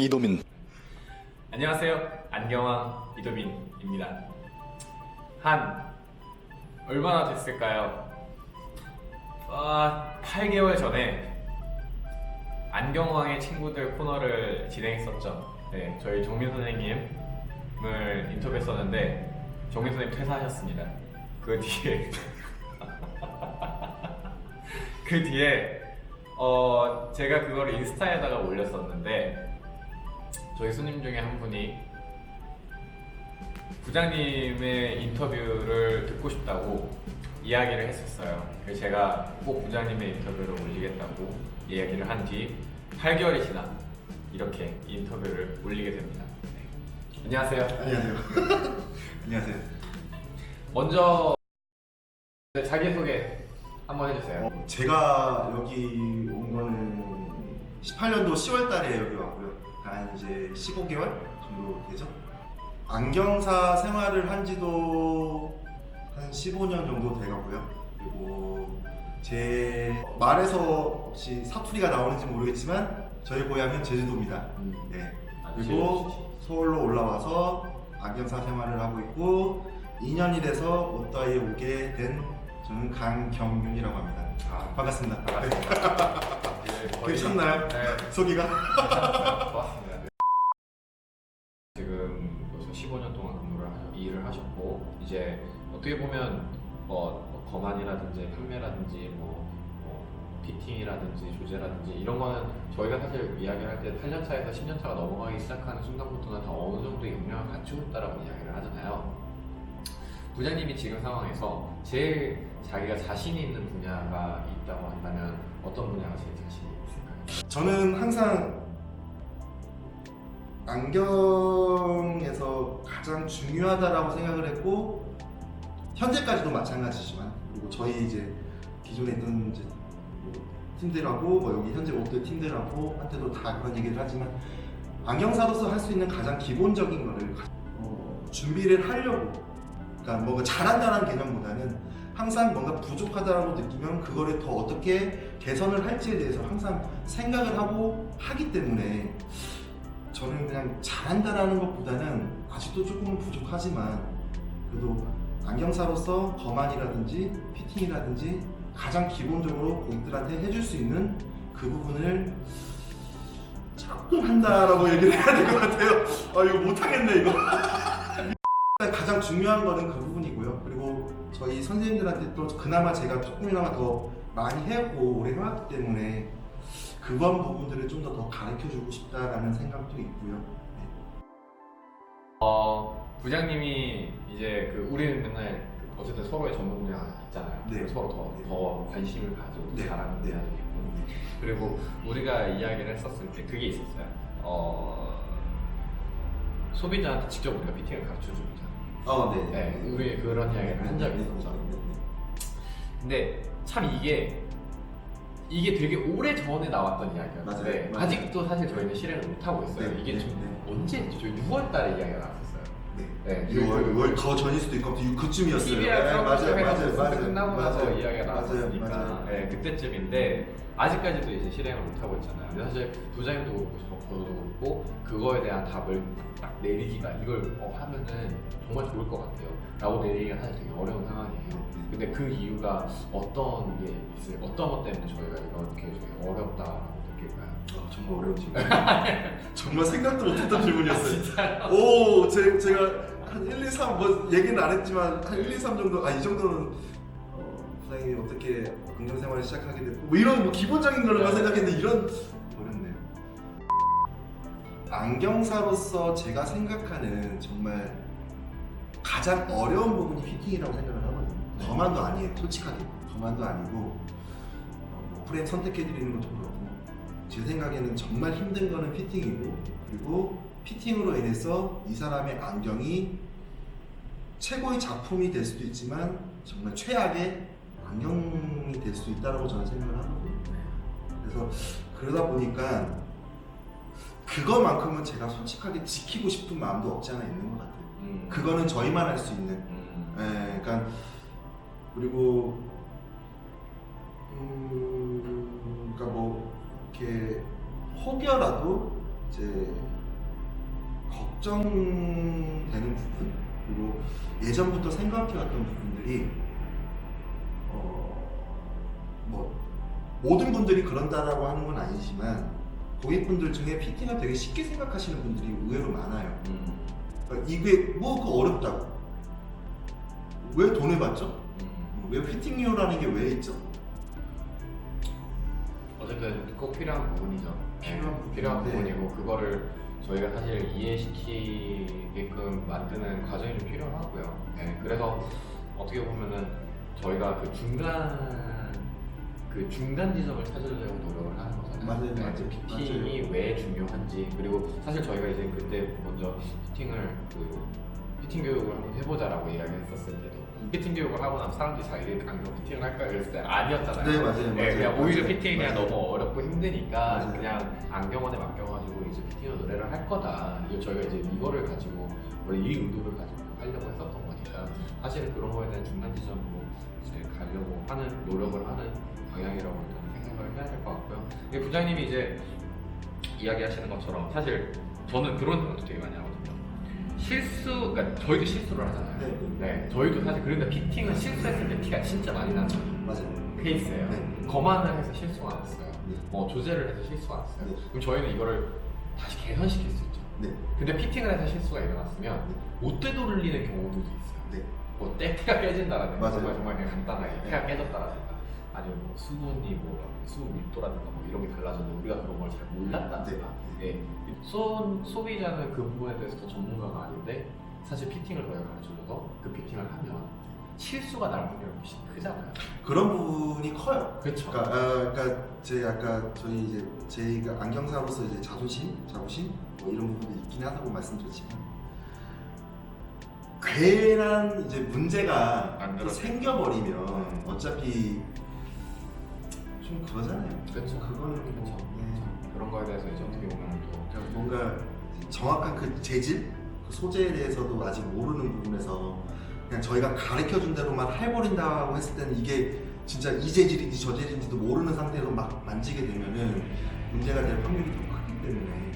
이도민. 안녕하세요. 안경왕 이도민입니다. 한 얼마나 됐을까요? 8개월 전에 안경왕의 친구들 코너를 진행했었죠. 네, 저희 정민 선생님을 인터뷰했었는데 정민 선생님 퇴사하셨습니다. 그 뒤에 그 뒤에 제가 그걸 인스타에다가 올렸었는데 저희 손님 중에 한 분이 부장님의 인터뷰를 듣고 싶다고 이야기를 했었어요. 그래서 제가 꼭 부장님의 인터뷰를 올리겠다고 이야기를 한 뒤 8개월이 지나 이렇게 인터뷰를 올리게 됩니다. 네. 안녕하세요. 안녕하세요. 안녕하세요. 먼저 자기소개 한번 해주세요. 제가 여기 온 거는 18년도 10월 달에 여기 왔고요. 한 이제 15개월 정도 되죠. 안경사 생활을 한 지도 한 15년 정도 돼가고요. 그리고 제 말에서 혹시 사투리가 나오는지 모르겠지만 저희 고향은 제주도입니다. 네. 그리고 서울로 올라와서 안경사 생활을 하고 있고 2년이 돼서 오따이에 오게 된 저는 강경윤이라고 합니다. 반갑습니다. 괜찮나요? 네. 소개가? 좋았습니다. 지금 벌써 15년 동안 일을 하셨고 이제 어떻게 보면 거만이라든지 판매라든지 피팅이라든지 조제라든지 이런 거는 저희가 사실 이야기를 할 때 8년차에서 10년차가 넘어가기 시작하는 순간부터는 다 어느 정도의 역량을 갖추고 있다라고 이야기를 하잖아요. 부장님이 지금 상황에서 제일 자기가 자신이 있는 분야가 있다고 한다면 어떤 분야가 제일 자신이 있을까요? 저는 항상 안경에서 가장 중요하다라고 생각을 했고 현재까지도 마찬가지지만 그리고 저희 이제 기존에 있던 이제 팀들하고 여기 현재 롯데 팀들하고 한테도 다 그런 얘기를 하지만 안경사로서 할 수 있는 가장 기본적인 거를 준비를 하려고 그러니까 뭔가 잘한다는 개념보다는 항상 뭔가 부족하다고 느끼면 그거를 더 어떻게 개선을 할지에 대해서 항상 생각을 하고 하기 때문에 저는 그냥 잘한다라는 것보다는 아직도 조금은 부족하지만 그래도 안경사로서 거만이라든지 피팅이라든지 가장 기본적으로 고객들한테 해줄 수 있는 그 부분을 조금 한다라고 얘기를 해야 될 것 같아요. 이거 못하겠네 이거. 가장 중요한 거는 그 부분이고요. 그리고 저희 선생님들한테 또 그나마 제가 조금이나마 더 많이 해왔고 오래 해왔기 때문에 그런 부분들을 좀 더 가르쳐주고 싶다라는 생각도 있고요. 네. 부장님이 이제 우리는 맨날 어쨌든 서로의 전문 분야가 있잖아요. 네. 서로 더 관심을 가지고 네. 잘하는 네. 분야도 있고 그리고 우리가 이야기를 했었을 때 그게 있었어요. 소비자한테 직접 우리가 피팅을 가르쳐주자. 네, 우리 그런 이야기를 한 적이 있었죠. 근데 참 이게 되게 오래 전에 나왔던 이야기였는데 맞아요. 아직도 사실 저희는 실행을 못 하고 있어요. 네, 이게 네, 좀 네. 언제였죠? 6월 달에 이야기가 나왔었어요. 네, 6월 더 전일 수도 있고 그쯤이었어요. TVR 맞아요. 끝나고 나서 맞아요. 이야기가 나왔으니까 맞아요. 네, 그때쯤인데 아직까지도 이제 실행을 못 하고 있잖아요. 근데 사실 부장님도 그렇고 저도 그렇고 그거에 대한 답을 딱 내리기가 이걸 하면은 정말 좋을 것 같아요. 라고 내리기가 사실 되게 어려운 상황이에요. 근데 그 이유가 어떤 게 있어요? 어떤 것 때문에 저희가 이렇게 되게 어렵다라고 느낄까요? 정말 어려운 질문. 정말 생각도 못했던 질문이었어요. 진짜요? 오, 제가 한 1, 2, 3 얘기는 안 했지만 한 1, 2, 3 정도 이 정도는 부장님이 어떻게 안경생활을 시작하게 됐고 이런 기본적인 거로만 생각했는데 이런 어렵네요. 안경사로서 제가 생각하는 정말 가장 어려운 부분이 피팅이라고 생각을 하거든요. 거만도 아니에요. 솔직하게 거만도 아니고 프레임 선택해드리는 것도 그렇고 제 생각에는 정말 힘든 거는 피팅이고 그리고 피팅으로 인해서 이 사람의 안경이 최고의 작품이 될 수도 있지만 정말 최악의 안경이 될 수도 있다고 저는 생각을 하거든요. 그래서 그러다 보니까 그거만큼은 제가 솔직하게 지키고 싶은 마음도 없지 않아 있는 것 같아요. 그거는 저희만 할 수 있는. 그러니까 그리고 그러니까 이렇게 혹여라도 이제 걱정되는 부분, 그리고 예전부터 생각해왔던 부분들이 뭐 모든 분들이 그런다라고 하는 건 아니지만 고객분들 중에 피팅을 되게 쉽게 생각하시는 분들이 의외로 많아요. 그러니까 이게 뭐 그 어렵다고, 왜 돈을 받죠? 왜 피팅료라는 게 왜 있죠? 어쨌든 꼭 필요한 부분이죠. 필요한 부분인데. 부분이고 그거를 저희가 사실 이해시키게끔 만드는 과정이 좀 필요하고요. 네, 그래서 어떻게 보면은 저희가 그 중간 지점을 찾으려고 노력을 하는 거잖아요. 맞아요, 네, 맞아요. 피팅이 왜 중요한지, 그리고 사실 저희가 이제 그때 먼저 피팅 교육을 한번 해보자라고 이야기했었을 때도 피팅 교육을 하고 나면 사람들이 자기들 안경 피팅을 할까 이랬을 때 아니었잖아요. 네, 맞아요, 맞아요. 그냥 오히려 맞아요. 피팅이 그냥 맞아요. 너무 어렵고 힘드니까 맞아요. 그냥 안경원에 맡겨가지고 이제 피팅을 노래를 할 거다. 이거 저희가 이제 이거를 가지고 원래 이 의도를 가지고 하려고 했었던 거니까 사실은 그런 거에 대한 중간 지점으로 이제 가려고 하는 노력을 하는 방향이라고 일단 생각을 해야 될 것 같고요. 근데 부장님이 이제 이야기하시는 것처럼 사실 저는 그런 생각도 되게 많이 하거든요. 그러니까 저희도 실수를 하잖아요. 네. 저희도 사실 그런데 피팅은 실수했을 때 티가 진짜 많이 나는 맞아요. 케이스예요. 네. 거만을 해서 실수가 안 했어요. 네. 뭐 조제를 해서 실수가 안 했어요. 네. 그럼 저희는 이거를 다시 개선시킬 수 있죠. 네. 근데 피팅을 해서 실수가 일어났으면 못 되돌리는 경우도 있어요. 네. 뭐 때가 깨진다라든가 맞아요. 정말 그냥 간단하게 네. 태가 깨졌다라든가 아니면 뭐 수분 밀도라든가 뭐 이런 게 달라졌는데 우리가 그런 걸 잘 몰랐다든가. 네. 소비자는 그 부분에 대해서 더 전문가가 아닌데 사실 피팅을 저희가 가르쳐줘서 그 피팅을 하면 실수가 날 확률이 훨씬 크잖아요. 그런 부분이 커요. 그렇죠. 그러니까 제 아까 저희 이제 저희가 안경사로서 이제 자부심 뭐 이런 부분도 있긴 하다고 말씀드렸지만 괜한 이제 문제가 안 또 들어서. 생겨버리면 어차피 좀 그거잖아요. 그렇죠. 그거는 그렇죠. 네. 그런 거에 대해서 이제 어떻게 보면 또 그러니까 뭔가 정확한 그 재질, 그 소재에 대해서도 아직 모르는 부분에서 그냥 저희가 가르쳐준 대로만 해버린다고 했을 때는 이게 진짜 이 재질인지 저 재질인지도 모르는 상태에서 막 만지게 되면은 문제가 될 확률이 더 크기 때문에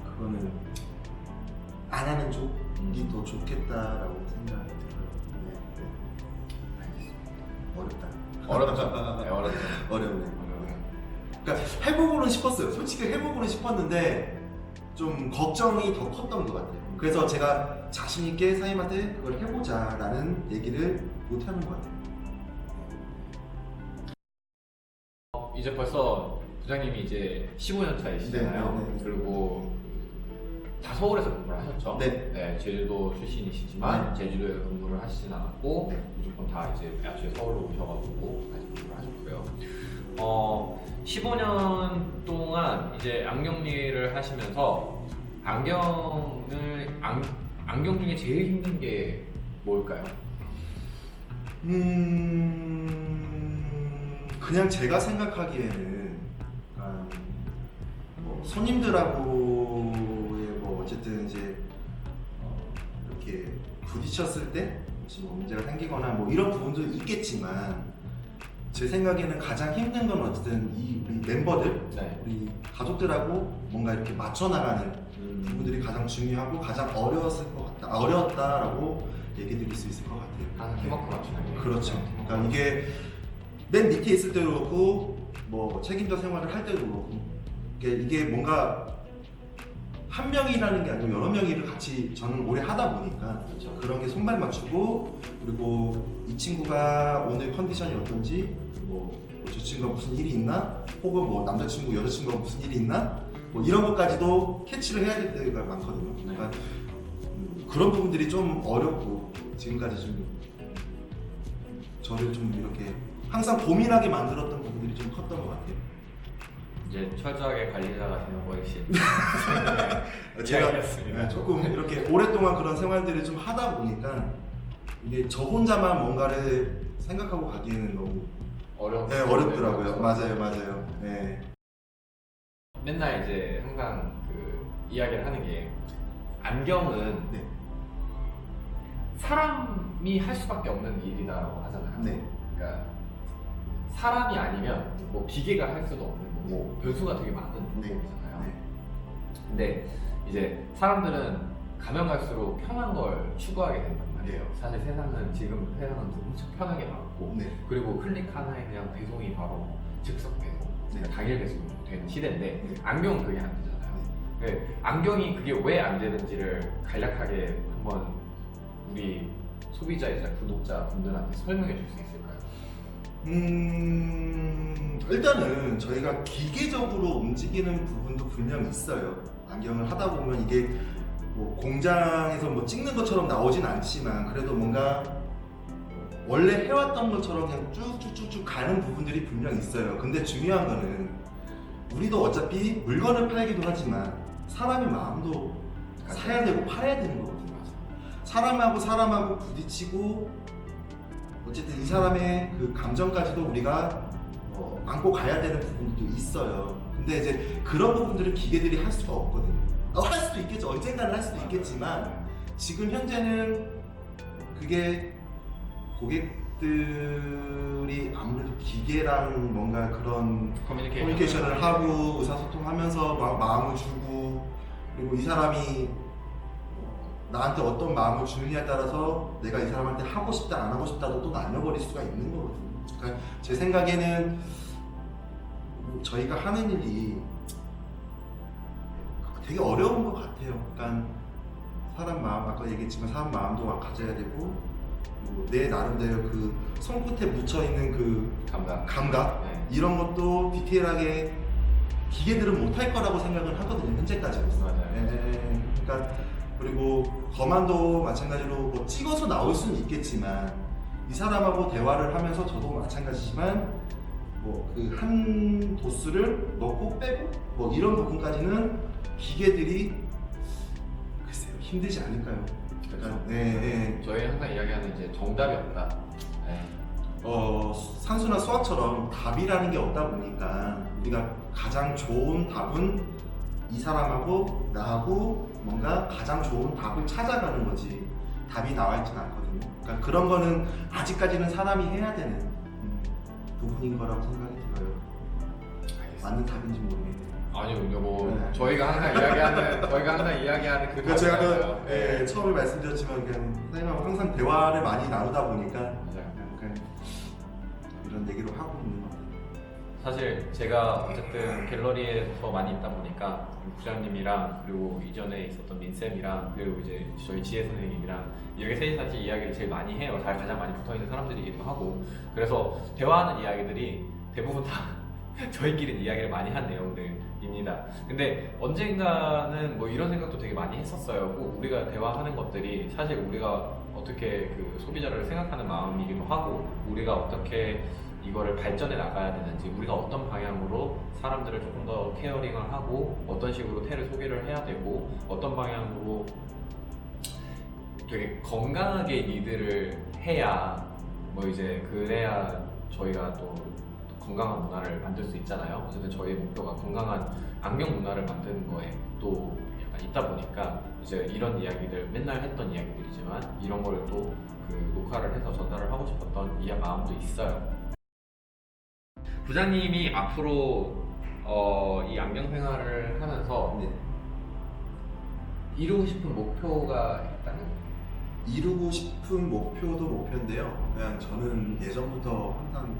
그거는 안 하는 쪽이 더 좋겠다라고 생각이 들어요. 네. 어렵다. 어렵죠. 네, 어렵죠. 어렵네. 그러니까 해보고는 싶었어요. 솔직히 해보고는 싶었는데 좀 걱정이 더 컸던 것 같아요. 그래서 제가 자신 있게 사장님한테 그걸 해보자라는 얘기를 못 하는 것 같아요. 이제 벌써 부장님이 이제 15년 차이시잖아요. 네, 네, 네. 그리고 다 서울에서 근무를 하셨죠. 네. 제주도 출신이시지만 제주도에서 근무를 하시진 않았고 네. 무조건 다 이제 애초에 서울로 오셔가지고 같이 근무를 하셨고요. 15년 동안 이제 안경 일을 하시면서 안경 중에 제일 힘든 게 뭘까요? 그냥 제가 생각하기에는 뭐 손님들하고의 뭐 어쨌든 이제 이렇게 부딪혔을 때 뭐 문제가 생기거나 뭐 이런 부분도 있겠지만 제 생각에는 가장 힘든 건 어쨌든 우리 멤버들, 네. 우리 가족들하고 뭔가 이렇게 맞춰 나가는 부분들이 가장 중요하고 가장 어려웠다라고 얘기 드릴 수 있을 것 같아요. 항상 팀워크 맞추는 게 그렇죠. 그러니까 이게 맨 밑에 있을 때도 그렇고 뭐 책임자 생활을 할 때도 그렇고 이게 뭔가 한 명이라는 게 아니고 여러 명이 일을 같이 저는 오래 하다 보니까 그렇죠. 그런 게 손발 맞추고 그리고 이 친구가 오늘 컨디션이 어떤지 뭐 저 친구가 무슨 일이 있나 혹은 뭐 남자친구 여자친구가 무슨 일이 있나 뭐 이런 것까지도 캐치를 해야 될 때가 많거든요. 그러니까 그런 부분들이 좀 어렵고 지금까지 좀 저를 좀 이렇게 항상 고민하게 만들었던 부분들이 좀 컸던 것 같아요. 이제 철저하게 관리자가 되는 거 역시 제가 이야기였습니다. 조금 이렇게 오랫동안 그런 생활들을 좀 하다 보니까 이게 저 혼자만 뭔가를 생각하고 가기에는 너무 어렵더라고요. 맞아요. 네. 맨날 이제 항상 그 이야기를 하는 게 안경은 네. 사람이 할 수밖에 없는 일이다라고 하잖아요. 네. 그러니까 사람이 아니면 뭐 기계가 할 수도 없는 거고 네. 변수가 되게 많은 네. 부분이잖아요. 네. 근데 이제 사람들은 가면 갈수록 편한 걸 추구하게 된단 말이에요. 사실 지금 세상은 엄청 편하게 나왔고 네. 그리고 클릭 하나에 그냥 배송이 바로 즉석 배송, 네. 당일 배송이 되는 시대인데 네. 안경은 그게 안 되잖아요. 안경이 그게 왜 안 되는지를 간략하게 한번 우리 소비자이자 구독자 분들한테 설명해 줄 수 있을까요? 일단은 저희가 기계적으로 움직이는 부분도 분명히 있어요. 안경을 하다 보면 이게 뭐 공장에서 뭐 찍는 것처럼 나오진 않지만 그래도 뭔가 원래 해왔던 것처럼 그냥 쭉쭉쭉쭉 가는 부분들이 분명히 있어요. 근데 중요한 거는 우리도 어차피 물건을 팔기도 하지만 사람의 마음도 사야 되고 팔아야 되는 거거든요. 사람하고 부딪히고 어쨌든 이 사람의 그 감정까지도 우리가 안고 가야 되는 부분도 있어요. 근데 이제 그런 부분들을 기계들이 할 수가 없거든요. 할 수도 있겠죠. 언젠가는 할 수도 있겠지만 지금 현재는 그게 고객들이 아무래도 기계랑 뭔가 그런 커뮤니케이션을 하고 의사소통하면서 막 마음을 주고 그리고 이 사람이 나한테 어떤 마음을 주느냐에 따라서 내가 이 사람한테 하고 싶다 안 하고 싶다도 또 나뉘어버릴 수가 있는 거거든요. 그러니까 제 생각에는 저희가 하는 일이 되게 어려운 것 같아요. 그러니까 사람 마음, 아까 얘기했지만 사람 마음도 막 가져야 되고 그리고 내 나름대로 그 손끝에 묻혀있는 그 감각 네. 이런 것도 디테일하게 기계들은 못할 거라고 생각을 하거든요. 현재까지로서. 맞아요. 네. 그러니까 그리고 거만도 마찬가지로 뭐 찍어서 나올 수는 있겠지만 이 사람하고 대화를 하면서 저도 마찬가지지만 뭐 그 한 도수를 넣고 빼고 뭐 이런 부분까지는 기계들이 글쎄요 힘들지 않을까요? 그렇죠. 네. 저희 항상 이야기하는 이제 정답이 없다. 네. 산수나 수학처럼 답이라는 게 없다 보니까 우리가 가장 좋은 답은 이 사람하고 나하고 뭔가 가장 좋은 답을 찾아가는 거지 답이 나와 있지는 않거든요. 그러니까 그런 거는 아직까지는 사람이 해야 되는 부분인 거라고 생각이 들어요. 맞는 답인지 모르겠네요. 아니요, 뭐 네. 저희가 항상 이야기하는 그 제가 답이잖아요. 처음에 말씀드렸지만 그냥 선생님하고 항상 대화를 많이 나누다 보니까 맞아요. 그냥 이런 얘기로 하고 있는 것 같아요. 사실 제가 어쨌든 갤러리에 더 많이 있다 보니까 부장님이랑 그리고 이전에 있었던 민쌤이랑 그리고 이제 저희 지혜 선생님이랑 이렇게 셋이 사실 이야기를 제일 많이 해요. 가장 많이 붙어있는 사람들이기도 하고 그래서 대화하는 이야기들이 대부분 다 저희끼리 이야기를 많이 한 내용들입니다. 근데 언젠가는 뭐 이런 생각도 되게 많이 했었어요. 꼭 우리가 대화하는 것들이 사실 우리가 어떻게 그 소비자를 생각하는 마음이기도 하고 우리가 어떻게 이거를 발전해 나가야 되는지 우리가 어떤 방향으로 사람들을 조금 더 케어링을 하고 어떤 식으로 테를 소개를 해야 되고 어떤 방향으로 되게 건강하게 리드를 해야 뭐 이제 그래야 저희가 또 건강한 문화를 만들 수 있잖아요. 어쨌든 저희의 목표가 건강한 안경 문화를 만드는 거에 또 약간 있다 보니까 이제 이런 이야기들 맨날 했던 이야기들이지만 이런 걸 또 그 녹화를 해서 전달을 하고 싶었던 마음도 있어요. 부장님이 앞으로 이 안경 생활을 하면서 네. 이루고 싶은 목표가 있다는 이루고 싶은 목표도 목표인데요. 그냥 저는 예전부터 항상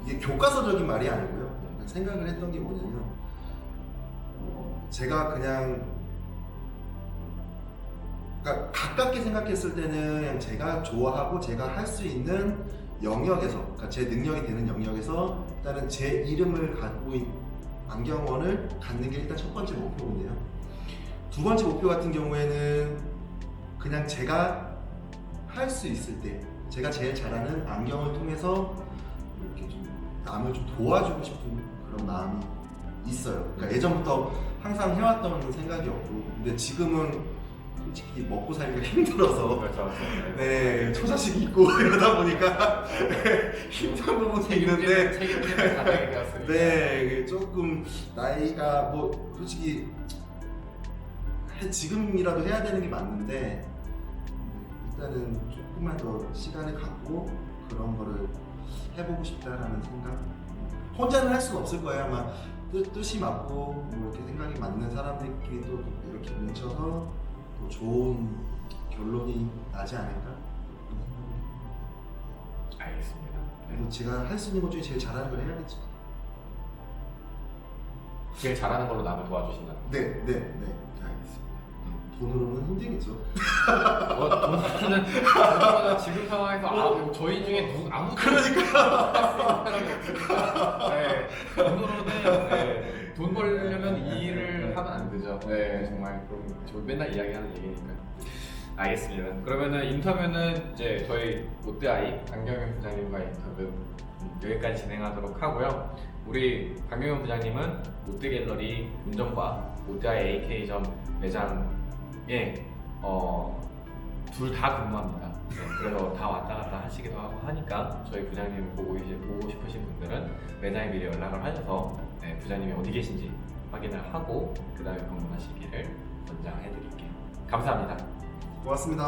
이게 교과서적인 말이 아니고요. 그냥 생각을 했던 게 뭐냐면 제가 그냥 그러니까 가깝게 생각했을 때는 그냥 제가 좋아하고 제가 할 수 있는 영역에서 그러니까 제 능력이 되는 영역에서 일단은 제 이름을 갖고 있는 안경원을 갖는 게 일단 첫 번째 목표인데요. 두 번째 목표 같은 경우에는 그냥 제가 할 수 있을 때 제가 제일 잘하는 안경을 통해서 이렇게 좀 남을 좀 도와주고 싶은 그런 마음이 있어요. 그러니까 예전부터 항상 해왔던 생각이었고 근데 지금은 솔직히 먹고 살기가 힘들어서 그렇죠. 네 처자식 있고 이러다 보니까 힘든 부분이 있는데 책임지는 가정이 되었습니다. 네 조금 나이가 뭐 솔직히 지금이라도 해야 되는 게 맞는데 일단은 조금만 더 시간을 갖고 그런 거를 해보고 싶다라는 생각. 혼자는 할 수는 없을 거예요. 아마 뜻이 맞고 뭐 이렇게 생각이 맞는 사람들끼리 또 이렇게 뭉쳐서 또 좋은 결론이 나지 않을까? 알겠습니다. 네. 뭐 제가 할 수 있는 것 중에 제일 잘하는 걸 해야겠죠. 제일 잘하는 걸로 남을 도와주신다. 네. 알겠습니다. 돈으로는 힘들겠죠. 돈보다 지금 상황에서 저희 중에 아무도 사람이 없으니까 돈으로는 돈 벌려면 이 일을 하면 안 되죠. 정말 그럼 저 맨날 이야기하는 얘기니까. 알겠습니다. 그러면은 인터뷰는 이제 저희 롯데아이 강경현 부장님과의 인터뷰 여기까지 진행하도록 하고요. 우리 강경현 부장님은 롯데갤러리 운전과 롯데아이 AK점 매장에 둘 다 근무합니다. 그래서 다 왔다 갔다 하시기도 하고 하니까 저희 부장님을 보고 싶으신 분들은 매장에 미리 연락을 하셔서 부장님이 어디 계신지 확인을 하고 그 다음에 방문하시기를 권장해드릴게요. 감사합니다. 고맙습니다.